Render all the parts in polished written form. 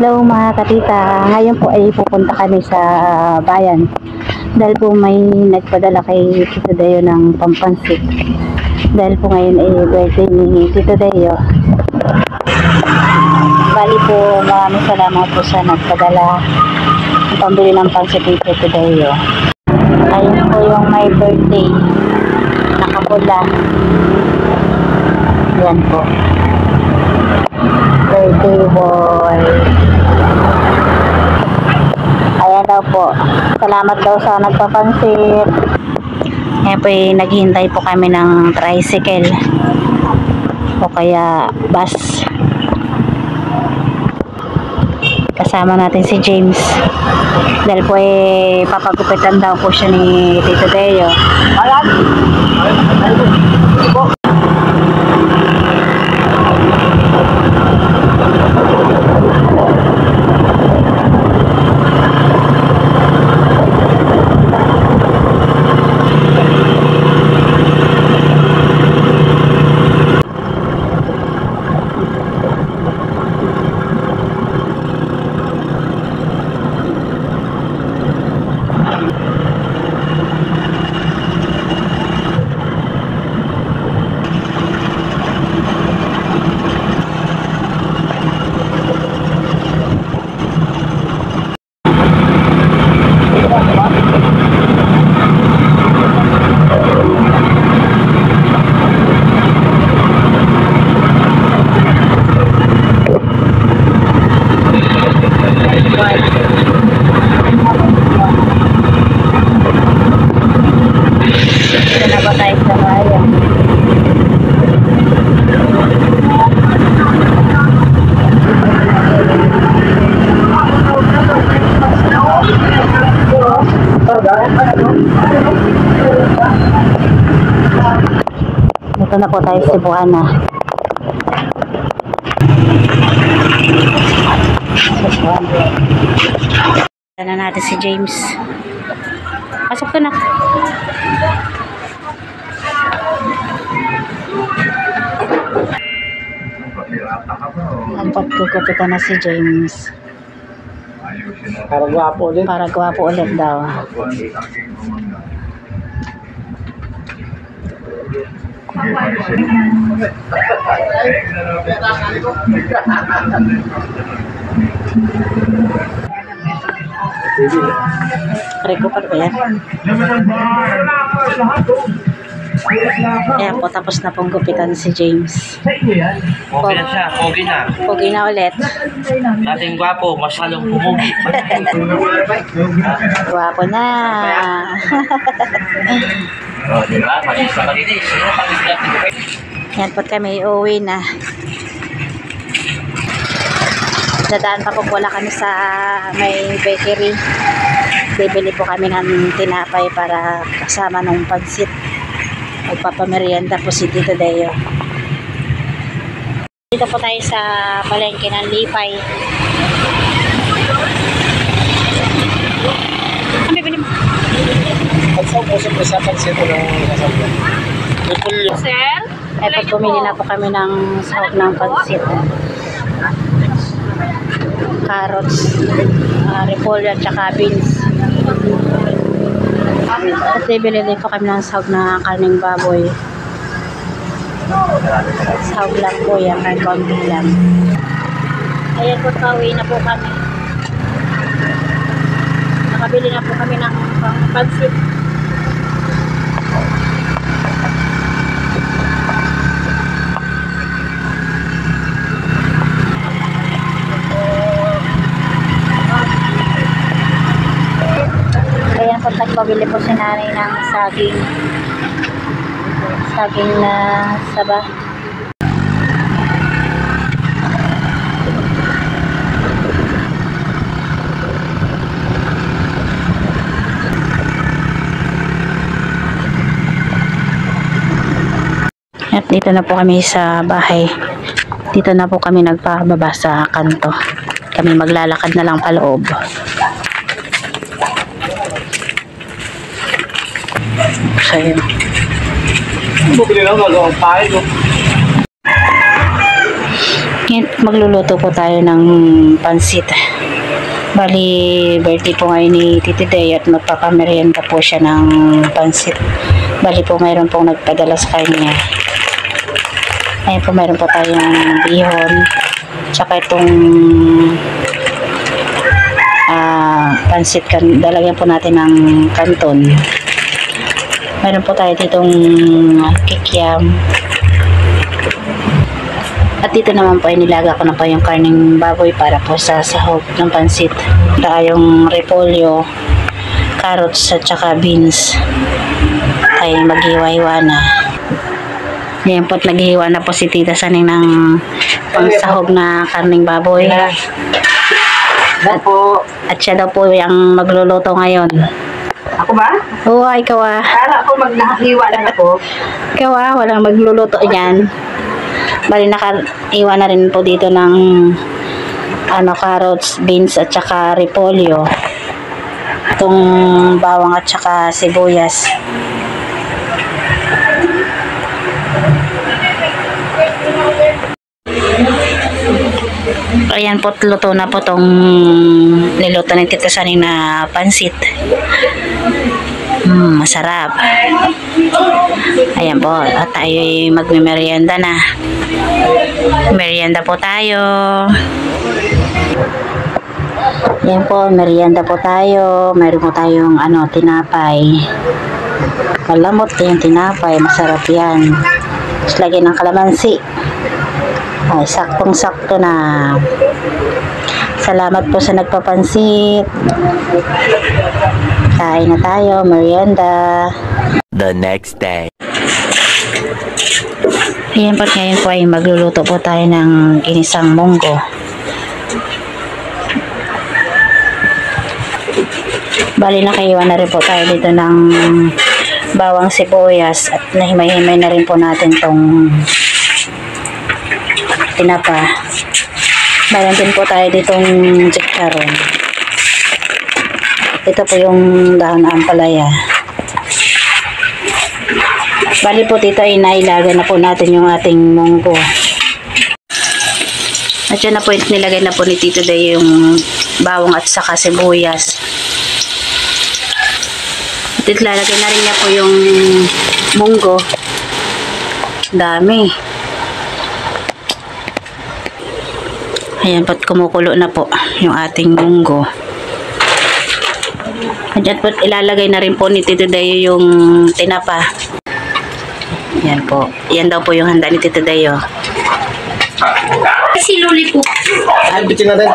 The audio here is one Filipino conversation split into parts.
Hello mga katita, ngayon po ay pupunta kami sa bayan dahil po may nagpadala kay Tito Dayo ng pampansit dahil po ngayon ay birthday ni Tito Dayo. Bali po maraming salamat po sa nagpadala ng pambili ng pansit ni Tito Dayo. Ayun po yung may birthday, nakapula, yan po, birthday boy. Ayan daw po, salamat daw sa nagpapansit. Ngayon po naghihintay po kami ng tricycle o kaya bus. Kasama natin si James dahil po papagupitan daw po siya ni Tito Dayo. Ito na po tayo sa Cebuana. Ito na natin si James. Pasok ko na. Nagpagkukupitan na si James. Para gwapo ulit. Para gwapo ulit daw. Rego pa ba yan? Ayan po, tapos na pong gupitan si James. Pogi na siya, pogi na. Pogi na ulit. Dating gwapo, masyadong pumugi. Gwapo na. O, diba? Malinis na malinis. Yan po kami, uuwi na. Dadaan pa po pala kami sa may bakery. Bibili po kami ng tinapay para kasama ng pansit. Magpapamerienda po si Tito Dayo. Dito po tayo sa palengke ng Lipay. Ang bibili mo? Pagsang po sa pansit ng kasama. Sir? Ay, pag pumili na po kami ng sahog ng pansit. Carrots, repolyo at saka beans. At bibili din po kami ng sahog na karning baboy. Sahog lang po yan, may konti lang. Ayan po, pauwi na po kami. Nakabili na po kami ng pansit. Ayan po, nagpabili po si nanay ng saging na saba. At dito na po kami sa bahay. Dito na po kami nagpababa sa kanto. Kami maglalakad na lang paloob. So yun. Bumili lang gagawang pahay ko. Ngayon, magluluto po tayo ng pansit. Bali, birthday po ngayon ni Titi Day at magpapamerienda po siya ng pansit. Bali po, mayroon pong nagpadala sa kanya. Ayan po, mayroon po tayong bihon. Tsaka itong pansit. Dalagyan po natin ng kanton. Mayroon po tayo ditong kikiam. At dito naman po ay nilaga ko na po yung karning baboy para po sa sahog ng pansit. Saka yung repolyo, carrots at saka beans ay maghiwa-hiwa na. Yan po at naghihiwa na po si Tita Saning ng pangsahog na karning baboy. At siya daw po yung magluluto ngayon. Ako ba? Oo, ikaw ah. Para ako magnahiwa lang ako. Ikaw ah, walang magluluto yan. Bali nakaiwa na rin po dito ng carrots, beans at saka repolyo. Itong bawang at saka sibuyas. Ayan po, luto na po tong niluto ng Tita Saning na pansit. Masarap. Ayan po, at tayo magme-merienda na. Merienda po tayo. Ayan po, merienda po tayo. Mayroon po tayong tinapay. Malamot yung tinapay, masarap yan. Tapos lagyan ng kalamansi. Ay, saktong-sakto na. Salamat po sa nagpapansit. Kain na tayo, merienda. The next day. Ayan po, ngayon po ay magluluto po tayo ng ginisang munggo. Bali, nakaiwan na rin po tayo dito ng bawang sibuyas at nahimay-himay na rin po natin tong tinapa. Mayroon din po tayo ditong chicharon. Ito po yung dahon na ampalaya. Bali po dito ay nailaga na po natin yung ating munggo. At yun na po, nilagay na po ni Tito Day yung bawang at saka sibuyas. At ilalagay na rin niya po yung munggo. Dami. Ayan po, kumukulo na po yung ating munggo. At dyan po, ilalagay na rin po ni Tito Day yung tinapa. Yan po. Yan daw po yung handa ni Tito Day. Si Luli po. Albitin natin.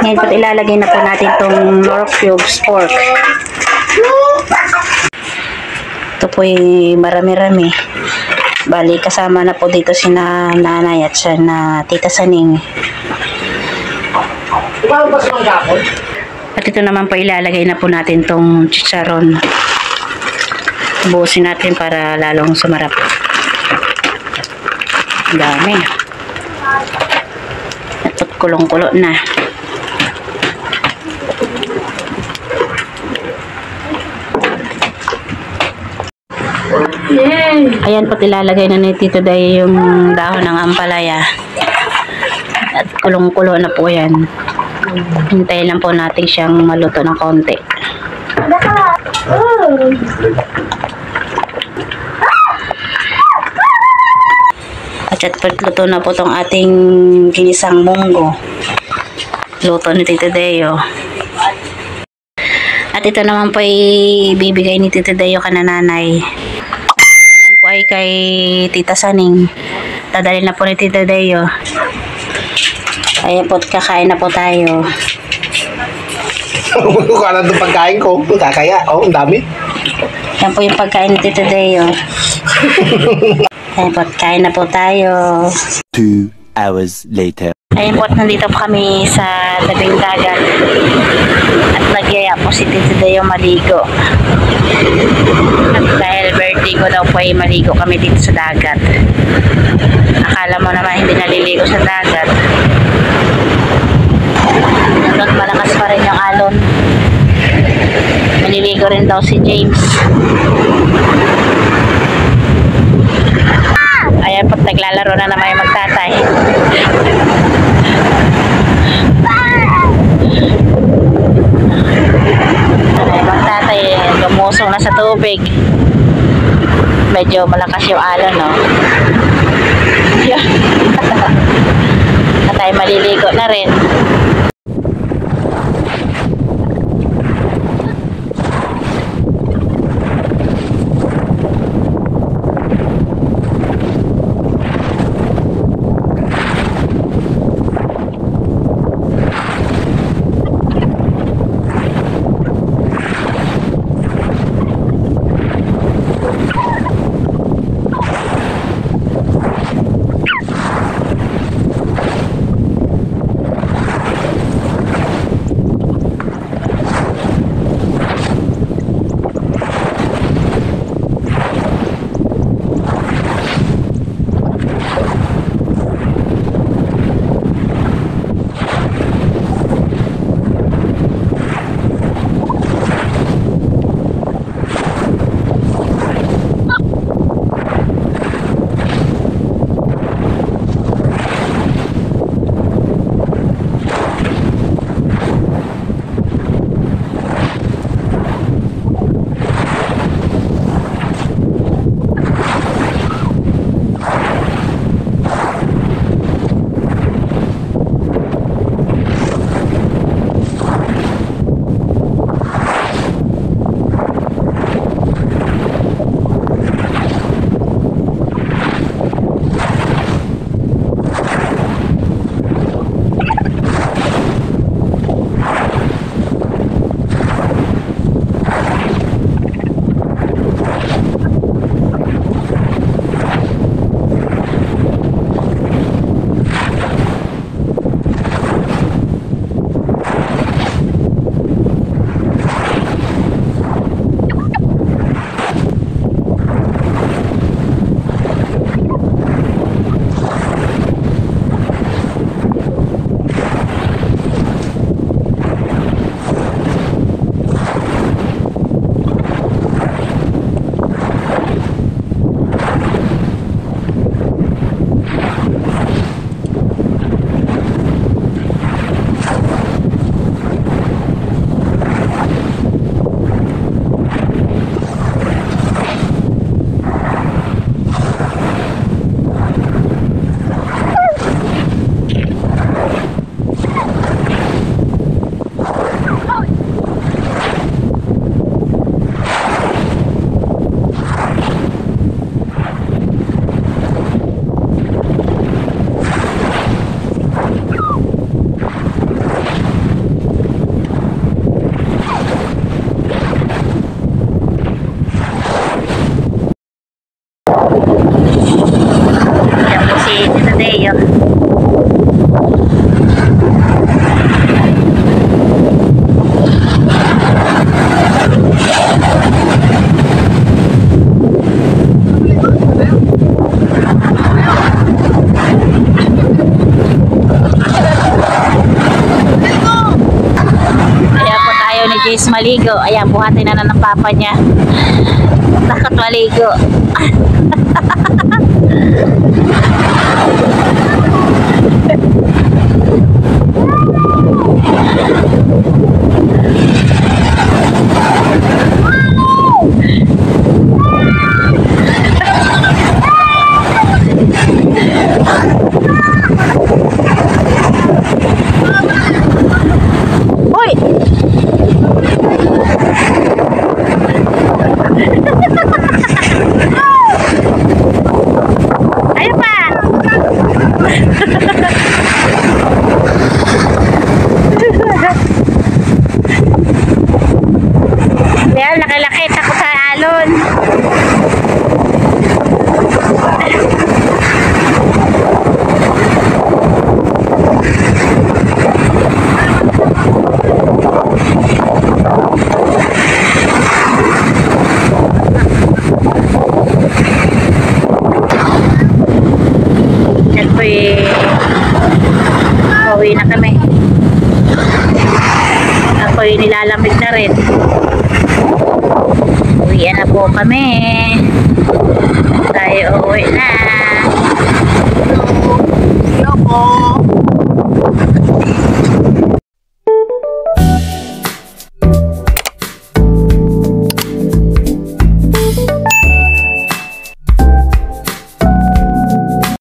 Ngayon po, ilalagay na po natin itong North Cubes pork. Ito po yung marami-rami. Bali, kasama na po dito si nanay at siya na Tita Saning. At ito naman po, ilalagay na po natin itong chicharon. Buusin natin para lalong sumarap. Dami. At kulong-kulo na. Ayan po, ilalagay na ni Tito Day yung dahon ng ampalaya. At kulong-kulo na po yan. Hintayin lang po natin siyang maluto ng konti. At luto na po tong ating ginisang munggo. Luto ni Tito Day. At ito naman po ay bibigay ni Tito Day kananay. Ay kay Tita Saning. Dadalhin na po ni Tita Dayo. Ayan po, kakain na po tayo. Kung itong pagkain ko, kakaya. Ang dami. Yan po yung pagkain ni Tita Dayo. Ayan po, kain na po tayo. 2 hours later. Ayan po, nandito po kami sa tabing dagat. At nagyaya po si Tita Dayo maligo. At dahil birthday ko daw po ay maligo kami dito sa dagat. Akala mo naman hindi naliligo sa dagat. At malakas pa rin yung alon. Maliligo rin daw si James. Ayan po, naglalaro na naman yung magtatay. lumusong na sa tubig. Medyo malakas yung alon, no? Yeah. Na tayo maliligo na rin. Jace maligo. Ayan, buhatin na ng papa niya. Takot maligo. Pauwi na kami. Ako'y nilalamig na rin. Uwian na po kami. Tayo uwi na.